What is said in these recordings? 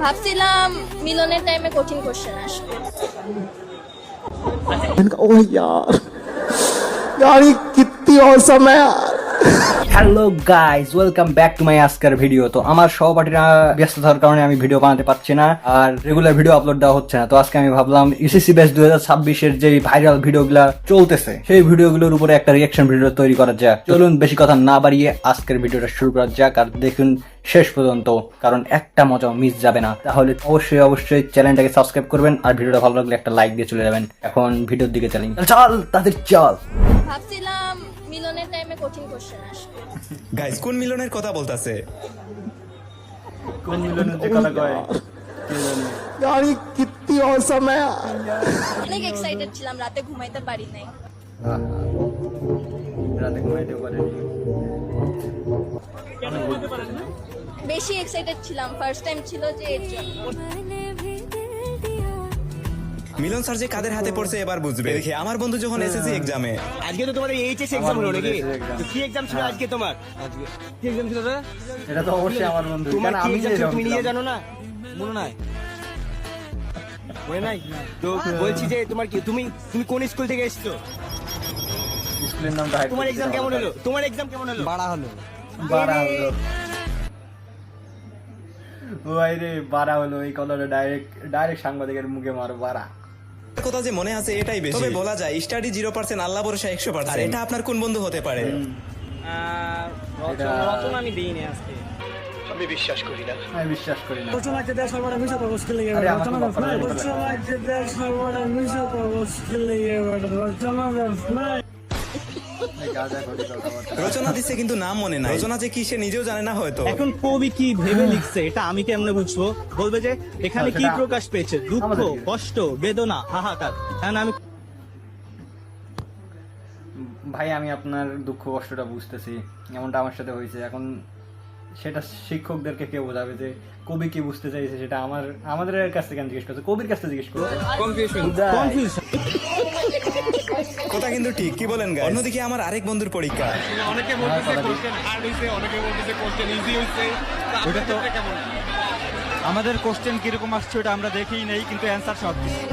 ভাবছিলাম মিলনের টাইমে কঠিন কোশ্চেন আসবে। ओह यार यार ये कितनी औसम है यार। Hello guys, welcome back to my আজকের ভিডিও। তো আমার সহপাঠীরা ব্যস্ত থাকার কারণে আমি ভিডিও বানাতে পারছি না, আর রেগুলার ভিডিও আপলোড দেওয়া হচ্ছে না। তো আজকে আমি ভাবলাম এসএসসি ব্যাচ 2026-এর যে ভাইরাল ভিডিওগুলা চলতেছে সেই ভিডিওগুলোর উপরে একটা রিয়াকশন ভিডিও তৈরি করা যাক। চলুন বেশি কথা না বাড়িয়ে আজকের ভিডিওটা শুরু করা যাক, আর দেখুন শেষ পর্যন্ত, কারণ একটা মজাও মিস যাবে না। তাহলে অবশ্যই চ্যানেলটাকে সাবস্ক্রাইব করবেন, আর ভিডিওটা ভালো লাগলে একটা লাইক দিয়ে চলে যাবেন। এখন ভিডিওর দিকে চালিয়ে চল তাদের চল। ভাবছিলাম মিলনের টাইমে কঠিন কোশ্চেন আসবে। গাইস কোন মিলনের কথা বলতাছে? কোন মিলনের যে কথা কয় यार ये कितनी औसम है यार। অনেক এক্সাইটেড ছিলাম, রাতে ঘুমাইতে পারি নাই। রাতে ঘুমাইতে পারেনি। বেশি এক্সাইটেড ছিলাম, ফার্স্ট টাইম ছিল যে এর জন্য। মিলন স্যার যে কাদের হাতে পড়ছে এবার বুঝবে। দেখি আমার বন্ধু যখন এসএসসি এক্সামে, আজকে তো তোমার এইচএস এক্সাম হলো নাকি? তো কি এক্সাম ছিল আজকে তোমার? আজকে কি এক্সাম ছিল রে? এটা তো অবশ্যই আমার বন্ধু। তোমার কেন কি আমি এক্সাম ছিল তুমি নিজে জানো না? মনে নাই? মনে নাই? তো বলছি যে তোমার কি তুমি কোন স্কুল থেকে এসেছো? স্কুলের নামটা তোমার এক্সাম কেমন হলো? তোমার এক্সাম কেমন হলো? বাড়া হলো। ওই রে বাড়া হলো, এই কলরে ডাইরেক্ট সাংবাদিকের মুখে মারো বাড়া। কথা যে মনে আছে এটাই বেশি। তবে বলা যায় স্টাডি 0%, আল্লাহ ভরসা 100%। আর এটা আপনার কোন বন্ধু হতে পারে? রচনা আমি দেইনি আজকে। আমি বিশ্বাস করি না। রচনাকে দেশ সর্বদা মিশা তো মুশকিল লেগে আরে গেল। আমার তো কথা বলতে পারে। রচনাকে দেশ সর্বদা মিশা তো মুশকিল লেগে গেল। রচনা নাই। রচনা দিচ্ছে কিন্তু নাম মনে নাই। রচনা যে কি সে নিজেও জানে না হয়তো। এখন কবি কি ভেবে লিখছে এটা আমি কেমনে বুঝবো? বলবে যে এখানে কি প্রকাশ পেয়েছে? দুঃখ, কষ্ট, বেদনা, হাহাকার। হ্যাঁ আমি ভাই আমি আপনার দুঃখ কষ্টটা বুঝতেছি, এমনটা আমার সাথে হয়েছে। এখন সেটা শিক্ষকদেরকে কে বোঝাবে যে কবি কি বুঝতে চাইছে? সেটা আমাদের কাছ থেকে জিজ্ঞেস করছে, কবির কাছ থেকে জিজ্ঞেস করছে। কনফিউশন কথা কিন্তু ঠিক, কি বলেন গাইস? অন্যদিকে আমার আরেক বন্ধুর পরীক্ষা। অনেকে বলতেছে কোশ্চেন হার্ড হইছে, অনেকে বলতেছে কোশ্চেন ইজি হইছে। ওটা তো কেমন? আমাদের কোশ্চেন কিরকম আসছে ওটা আমরা দেখেই নেই, কিন্তু অ্যান্সার সব দিচ্ছি।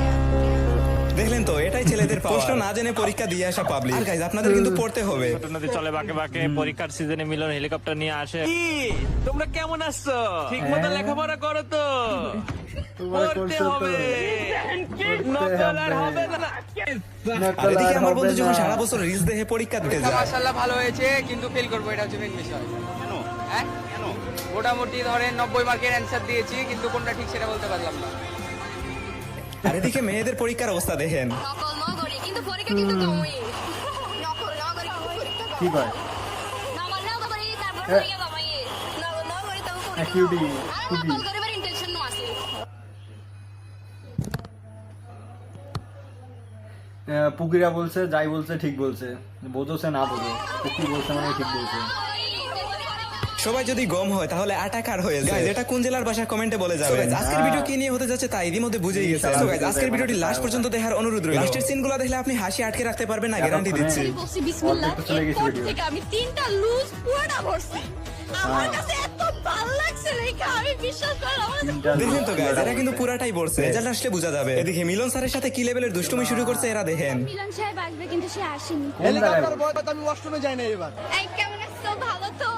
দেখলেন তো, এটাই ছেলেদের প্রশ্ন না জেনে পরীক্ষা দিয়ে আসা পাবলিক। আর গাইস আপনাদের কিন্তু পড়তে হবে। নদী চলে বাঁকে বাঁকে, পরীক্ষার সিজনে মিলন হেলিকপ্টার নিয়ে আসে। কি তোমরা কেমন আসছো? ঠিক মতো লেখাপড়া করো তো? পড়তে হবে, নকল আর হবে না। আর এদিকে আমার বন্ধু যখন সারা বছর রিলস দেখে পরীক্ষা দিতে যায়। মাশাআল্লাহ ভালো হয়েছে, কিন্তু ফেল করবো, এটা হচ্ছে মেইন বিষয়। কেন? হ্যাঁ কেন? মোটামুটি ধরেন 90 মার্কের অ্যান্সার দিয়েছি, কিন্তু কোনটা ঠিক সেটা বলতে পারলাম না। আর এদিকে মেয়েদের পরীক্ষার অবস্থা দেখেন। নকল নগরী, কিন্তু পরীক্ষা কিন্তু কমই। নকল নগরী পরীক্ষা কি কয়? নকল নগরী তারপর পরীক্ষা কমই। নকল নগরী তারপর পরীক্ষা। কিউটি আর নকল করিবার ইন্টেনশন নো আছে। পুকিরা বলছে যাই বলছে ঠিক বলছে, বোঝোছে না বোঝো, পুকি বলছে মানে ঠিক বলছে। সবাই যদি গম হয় তাহলে আটা কার হয়ে যায়? এটা কোন জেলার ভাষা কমেন্টে বলে যাবেন। আজকের ভিডিও কি নিয়ে হতে যাচ্ছে তা ইতিমধ্যে বুঝেই গেছেন। সো গাইস আজকের ভিডিওটি লাস্ট পর্যন্ত দেখার অনুরোধ রইল। লাস্টের সিনগুলো দেখলে আপনি হাসি আটকে রাখতে পারবেন না, গ্যারান্টি দিচ্ছি। বলছি বিসমিল্লাহ, এরপর থেকে আমি 3টা লুজ পুরোটা ভরছি। আমার কাছে এত ভালো লাগছে রেখা, আমি বিশ্বাস করলাম। দেখেন তো গাইস, এরা কিন্তু পুরাটাই বলছে, রেজাল্ট আসলে বোঝা যাবে। এদিকে মিলন স্যারের সাথে কি লেভেলের দুষ্টুমি শুরু করছে এরা দেখেন। মিলন সাহেব আসবে, কিন্তু সে আসেনি। হেলিকপ্টার বয় তো আমি ওয়াশরুমে যাই না এবার। এই কেমন আছো? ভালো তো?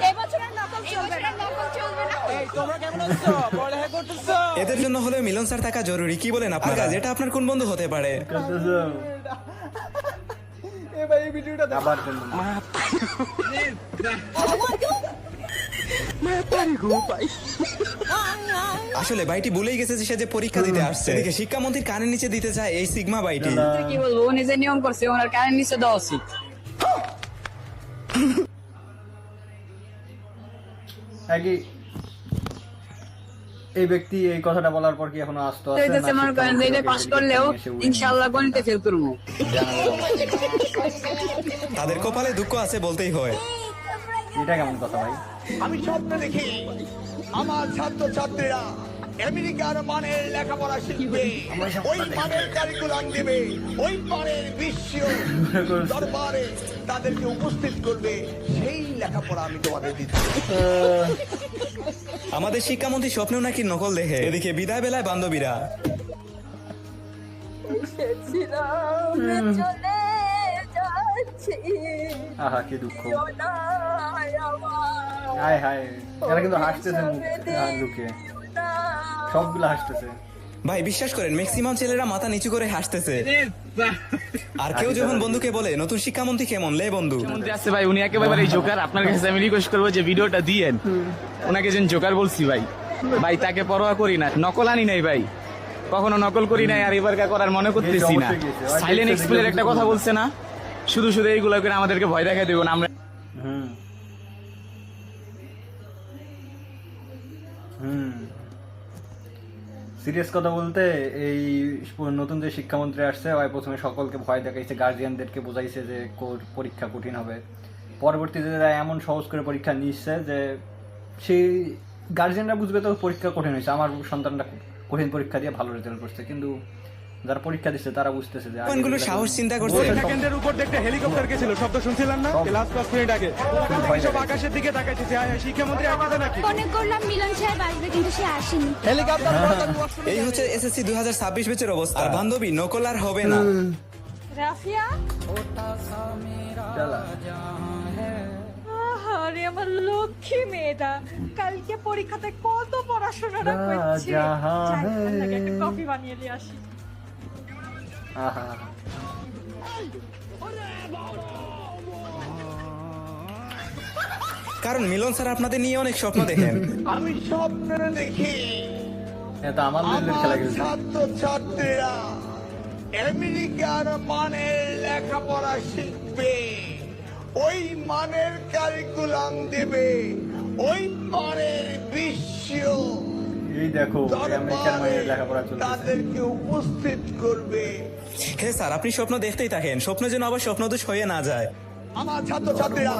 এই বছর আর নকল চলবে না, নকল চলবে না। এই তোমরা কেমন আছো? পড়ালেখা করতেছো? এদের জন্য হলে মিলন স্যার থাকা জরুরি, কি বলেন আপনারা? এটা আপনার কোন বন্ধু হতে পারে? এবার এই ভিডিওটা দেখো। আবার বলুন। আসলে বাইটি ভুলেই গেছে যে সে যে পরীক্ষা দিতে আসছে। এদিকে শিক্ষামন্ত্রীর কানের নিচে দিতে চায় এই সিগমা বাইটি। কি বলবো, ও নিজে নিয়ম করছে, ওনার কানের নিচে দেওয়া উচিত। একই এই ব্যক্তি এই কথাটা বলার পর কি এখনো আসতো আছে? তো এটা মনে করেন যে এটা পাস করলেও ইনশাআল্লাহ গণিতে ফেল করবো। তাদের কপালে দুঃখ আছে বলতেই হয়। এটা কেমন কথা ভাই? আমি স্বপ্ন দেখি আমার ছাত্র ছাত্রীরা আমেরিকার মানের লেখাপড়া শিখবে, ওই মানের কারিকুলাম দেবে, ওই মানের বিশ্ব দরবারে তাদেরকে উপস্থিত করবে, সেই লেখাপড়া আমি তোমাদের দিচ্ছি। আমাদের শিক্ষামন্ত্রী স্বপ্নেও নাকি নকল দেখে। এদিকে বিদায় বেলায় বান্ধবীরা আহা কি দুঃখ, হায় হায়, এরা কিন্তু হাসতেছে মুখ লুকিয়ে, সবগুলো হাসতেছে। ভাই বিশ্বাস করেন ম্যাক্সিমাম ছেলেরা মাথা নিচু করে হাসতেছে। আর কেউ যখন বন্ধুকে বলে নতুন শিক্ষামন্ত্রী কেমন, লে বন্ধু আছে ভাই, উনি একেবারে জোকার। আপনার কাছে আমি রিকোয়েস্ট করবো যে ভিডিওটা দিয়েন, ওনাকে যেন জোকার বলছি ভাই। ভাই তাকে পরোয়া করি না, নকল আনি নাই ভাই, কখনো নকল করি নাই, আর এবার করার মনে করতেছি না। সাইলেন্ট এক্সপ্লের একটা কথা বলছে না, শুধু শুধু এইগুলো করে আমাদেরকে ভয় দেখাই দেবো না আমরা। সিরিয়াস কথা বলতে, এই নতুন যে শিক্ষামন্ত্রী আসছে, ওই প্রথমে সকলকে ভয় দেখাইছে, গার্জিয়ানদেরকে বোঝাইছে যে পরীক্ষা কঠিন হবে। পরবর্তীতে এমন সহজ করে পরীক্ষা নিচ্ছে যে সেই গার্জিয়ানরা বুঝবে তো পরীক্ষা কঠিন হয়েছে, আমার সন্তানটা কঠিন পরীক্ষা দিয়ে ভালো রেজাল্ট করছে, কিন্তু যারা পরীক্ষা দিচ্ছে তারা বুঝতেছে যে কোনগুলো সাহস চিন্তা করছে। সেকেন্ডের উপর দেখতে হেলিকপ্টার গেছিল, শব্দ শুনছিলেন না? লাস্ট 5 মিনিট আগে সব আকাশের দিকে তাকাইছে যে শিক্ষামন্ত্রী আকাশে নাকি। মনে করলাম মিলন সাহেব আসবে, কিন্তু সে আসেনি। এই হচ্ছে এসএসসি 2026 ব্যাচের অবস্থা। আর বান্ধবী নকল আর হবে না। রাফিয়া, আরে আমার লক্ষ্মী মেয়েটা, কালকে পরীক্ষাতে কত পড়াশোনা করছে। একটা কফি বানিয়ে নিয়ে আসি। আহা কারণ মিলন স্যার আপনাদের নিয়ে অনেক স্বপ্ন দেখেন। আমি স্বপ্নে দেখি এটা আমার লেভেলের খেলা গেছে। ছাত্র ছাত্রীরা আমেরিকার মানের লেখাপড়া শিখবে, ওই মানের কারিকুলাম দেবে, ওই মানের বিশ্ব এই দেখো আমেরিকার মায়ের লেখাপড়া চলছে, তাদেরকে উপস্থিত করবে। হ্যাঁ স্যার, আপনি স্বপ্ন দেখতেই থাকেন, স্বপ্ন যেন আবার স্বপ্নদোষ হয়ে না যায়। আমার ছাত্র ছাত্রীরা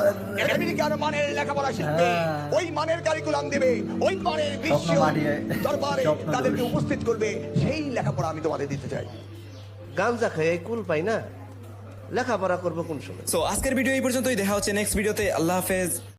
আমেরিকার মানের লেখাপড়া শিখবে, ওই মানের কারিকুলাম দেবে, ওই মানের বিশ্ব দরবারে তাদেরকে উপস্থিত করবে, সেই লেখাপড়া আমি তোমাদের দিতে চাই। গাঞ্জা খেয়ে কুল পাই না, লেখাপড়া করবো কোন সময়? সো আজকের ভিডিও এই পর্যন্তই, দেখা হচ্ছে নেক্সট ভিডিওতে। আল্লাহ হাফেজ।